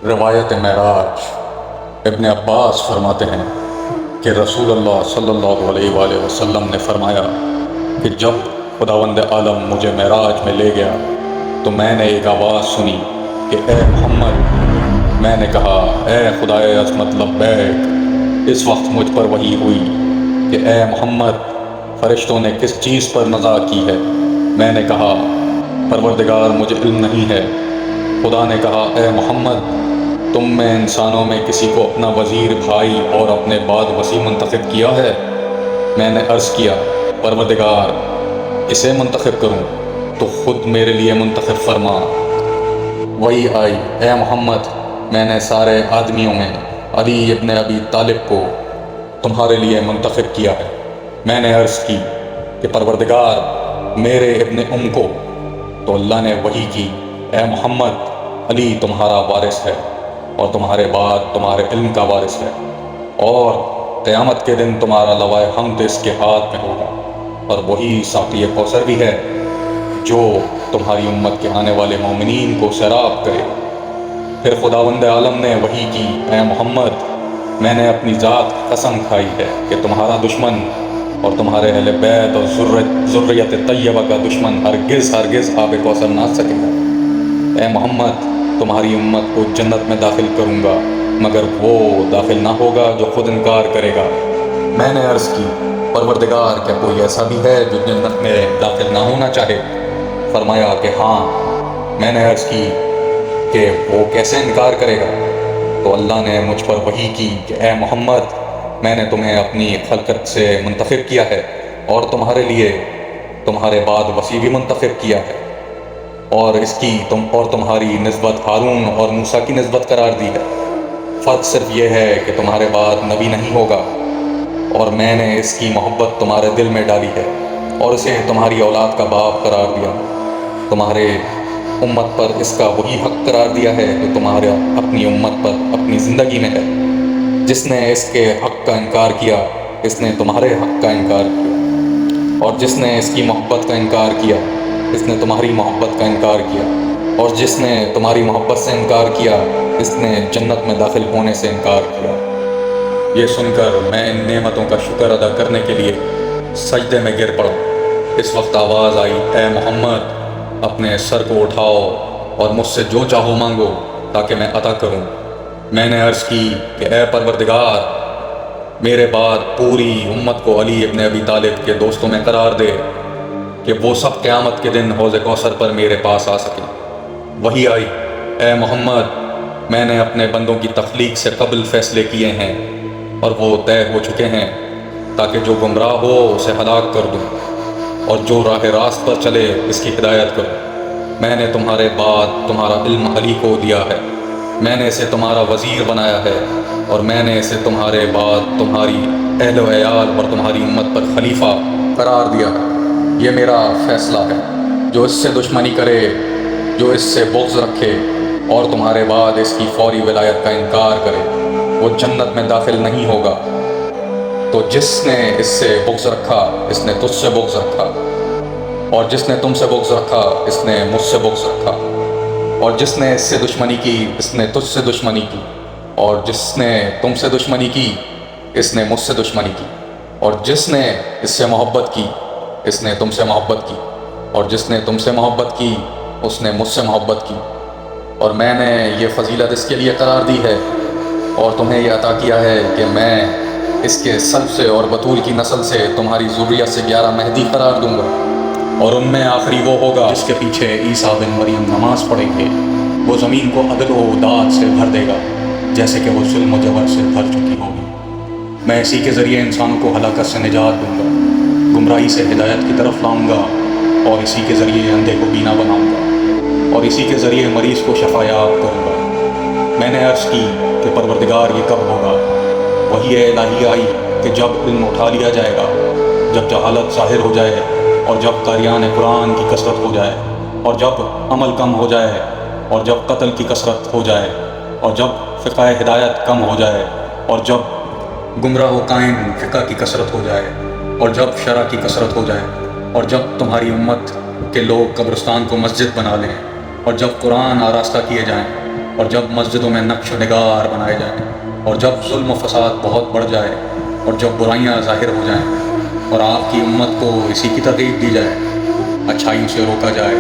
روایت معراج ابن عباس فرماتے ہیں کہ رسول اللہ صلی اللہ علیہ وآلہ وسلم نے فرمایا کہ جب خداوند عالم مجھے معراج میں لے گیا تو میں نے ایک آواز سنی کہ اے محمد۔ میں نے کہا اے خدائے عظمت لبیک۔ اس وقت مجھ پر وحی ہوئی کہ اے محمد، فرشتوں نے کس چیز پر نزاع کی ہے؟ میں نے کہا پروردگار مجھے علم نہیں ہے۔ خدا نے کہا اے محمد، تم میں انسانوں میں کسی کو اپنا وزیر، بھائی اور اپنے بعد وسیع منتخب کیا ہے؟ میں نے عرض کیا پروردگار، اسے منتخب کروں تو خود میرے لیے منتخب فرما۔ وہی آئی اے محمد، میں نے سارے آدمیوں میں علی ابن ابی طالب کو تمہارے لیے منتخب کیا ہے۔ میں نے عرض کی کہ پروردگار میرے ابن کو، تو اللہ نے وحی کی اے محمد، علی تمہارا وارث ہے اور تمہارے بعد تمہارے علم کا وارث ہے، اور قیامت کے دن تمہارا لوائے حمد اس کے ہاتھ میں ہوگا، اور وہی ساقی کوثر بھی ہے جو تمہاری امت کے آنے والے مومنین کو سیراب کرے۔ پھر خداوند عالم نے وحی کی اے محمد، میں نے اپنی ذات قسم کھائی ہے کہ تمہارا دشمن اور تمہارے اہل بیت اور ذریت طیبہ کا دشمن ہرگز آب کوثر نہ سکے گا۔ اے محمد، تمہاری امت کو جنت میں داخل کروں گا، مگر وہ داخل نہ ہوگا جو خود انکار کرے گا۔ میں نے عرض کی پروردگار، کیا کوئی ایسا بھی ہے جو جنت میں داخل نہ ہونا چاہے؟ فرمایا کہ ہاں۔ میں نے عرض کی کہ وہ کیسے انکار کرے گا؟ تو اللہ نے مجھ پر وحی کی کہ اے محمد، میں نے تمہیں اپنی خلقت سے منتخب کیا ہے، اور تمہارے لیے تمہارے بعد وسیع بھی منتخب کیا ہے، اور اس کی تمہاری نسبت ہارون اور موسیٰ کی نسبت قرار دی ہے۔ فرق صرف یہ ہے کہ تمہارے بعد نبی نہیں ہوگا، اور میں نے اس کی محبت تمہارے دل میں ڈالی ہے اور اسے تمہاری اولاد کا باپ قرار دیا۔ تمہارے امت پر اس کا وہی حق قرار دیا ہے جو تمہارے اپنی امت پر اپنی زندگی میں ہے۔ جس نے اس کے حق کا انکار کیا، اس نے تمہارے حق کا انکار کیا، اور جس نے اس کی محبت کا انکار کیا، اس نے تمہاری محبت کا انکار کیا، اور جس نے تمہاری محبت سے انکار کیا، اس نے جنت میں داخل ہونے سے انکار کیا۔ یہ سن کر میں ان نعمتوں کا شکر ادا کرنے کے لیے سجدے میں گر پڑا۔ اس وقت آواز آئی اے محمد، اپنے سر کو اٹھاؤ اور مجھ سے جو چاہو مانگو تاکہ میں عطا کروں۔ میں نے عرض کی کہ اے پروردگار، میرے بعد پوری امت کو علی ابن ابی طالب کے دوستوں میں قرار دے کہ وہ سب قیامت کے دن حوض کوثر پر میرے پاس آ سکیں۔ وہی آئی اے محمد، میں نے اپنے بندوں کی تخلیق سے قبل فیصلے کیے ہیں اور وہ طے ہو چکے ہیں، تاکہ جو گمراہ ہو اسے ہلاک کر دوں اور جو راہ راست پر چلے اس کی ہدایت کروں۔ میں نے تمہارے بعد تمہارا علم علی کو دیا ہے، میں نے اسے تمہارا وزیر بنایا ہے، اور میں نے اسے تمہارے بعد تمہاری اہل و عیال اور تمہاری امت پر خلیفہ قرار دیا ہے۔ یہ میرا فیصلہ ہے، جو اس سے دشمنی کرے، جو اس سے بغض رکھے اور تمہارے بعد اس کی فوری ولایت کا انکار کرے، وہ جنت میں داخل نہیں ہوگا۔ تو جس نے اس سے بغض رکھا، اس نے تجھ سے بغض رکھا، اور جس نے تم سے بغض رکھا، اس نے مجھ سے بغض رکھا، اور جس نے اس سے دشمنی کی، اس نے تجھ سے دشمنی کی، اور جس نے تم سے دشمنی کی، اس نے مجھ سے دشمنی کی، اور جس نے اس سے محبت کی، اس نے تم سے محبت کی، اور جس نے تم سے محبت کی، اس نے مجھ سے محبت کی۔ اور میں نے یہ فضیلت اس کے لیے قرار دی ہے اور تمہیں یہ عطا کیا ہے کہ میں اس کے سلب سے اور بطول کی نسل سے تمہاری ذریت سے 11 مہدی قرار دوں گا، اور ان میں آخری وہ ہوگا جس کے پیچھے عیسیٰ بن مریم نماز پڑھیں گے۔ وہ زمین کو عدل و داد سے بھر دے گا جیسے کہ وہ ظلم و جبر سے بھر چکی ہوگی۔ میں اسی کے ذریعے انسانوں کو ہلاکت سے نجات دوں گا، گمراہی سے ہدایت کی طرف لاؤں گا، اور اسی کے ذریعے اندھے کو بینا بناؤں گا، اور اسی کے ذریعے مریض کو شفا یاب کروں گا۔ میں نے عرض کی کہ پروردگار یہ کب ہوگا؟ وہی الہی آئی کہ جب علم اٹھا لیا جائے گا، جب جہالت ظاہر ہو جائے، اور جب قاریان قرآن کی کثرت ہو جائے، اور جب عمل کم ہو جائے، اور جب قتل کی کثرت ہو جائے، اور جب فقہ ہدایت کم ہو جائے، اور جب گمراہ و قائم فقہ کی کثرت ہو جائے، اور جب شرع کی کثرت ہو جائے، اور جب تمہاری امت کے لوگ قبرستان کو مسجد بنا لیں، اور جب قرآن آراستہ کیے جائیں، اور جب مسجدوں میں نقش و نگار بنائے جائیں، اور جب ظلم و فساد بہت بڑھ جائے، اور جب برائیاں ظاہر ہو جائیں، اور آپ کی امت کو اسی کی ترغیب دی جائے، اچھائیوں سے روکا جائے،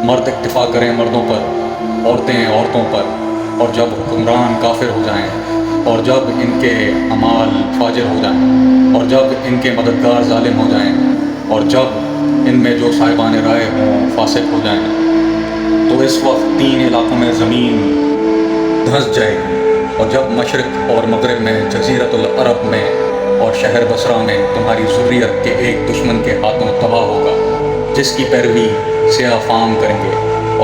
مرد اکتفا کریں مردوں پر، عورتیں عورتوں پر، اور جب حکمران کافر ہو جائیں، اور جب ان کے اعمال فاجر ہو جائیں، اور جب ان کے مددگار ظالم ہو جائیں، اور جب ان میں جو صاحبان رائے ہوں فاسق ہو جائیں، تو اس وقت 3 علاقوں میں زمین دھنس جائے گی، اور جب مشرق اور مغرب میں، جزیرۃ العرب میں اور شہر بصرہ میں تمہاری ذریت کے ایک دشمن کے ہاتھوں تباہ ہوگا، جس کی پیروی سیاہ فام کریں گے،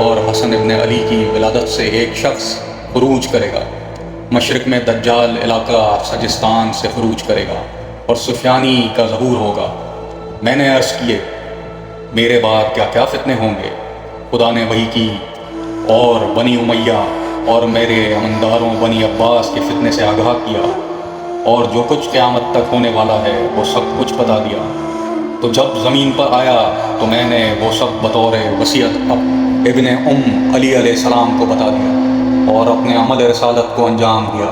اور حسن ابن علی کی ولادت سے ایک شخص خروج کرے گا۔ مشرق میں دجال علاقہ سجستان سے خروج کرے گا، اور سفیانی کا ظہور ہوگا۔ میں نے عرض کیے، میرے بعد کیا کیا فتنے ہوں گے؟ خدا نے وحی کی اور بنی امیہ اور میرے امنداروں بنی عباس کے فتنے سے آگاہ کیا، اور جو کچھ قیامت تک ہونے والا ہے وہ سب کچھ بتا دیا۔ تو جب زمین پر آیا تو میں نے وہ سب بطور وصیت ابن علی علیہ السلام کو بتا دیا، اور اپنے عمل رسالت کو انجام دیا۔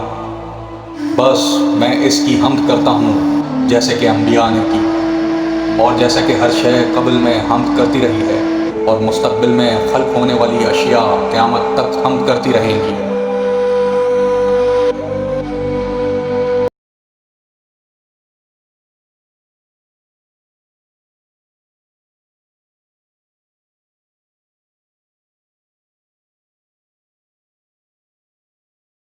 بس میں اس کی حمد کرتا ہوں جیسے کہ انبیاء نے کی، اور جیسا کہ ہر شے قبل میں حمد کرتی رہی ہے، اور مستقبل میں خلق ہونے والی اشیاء قیامت تک حمد کرتی رہیں گی۔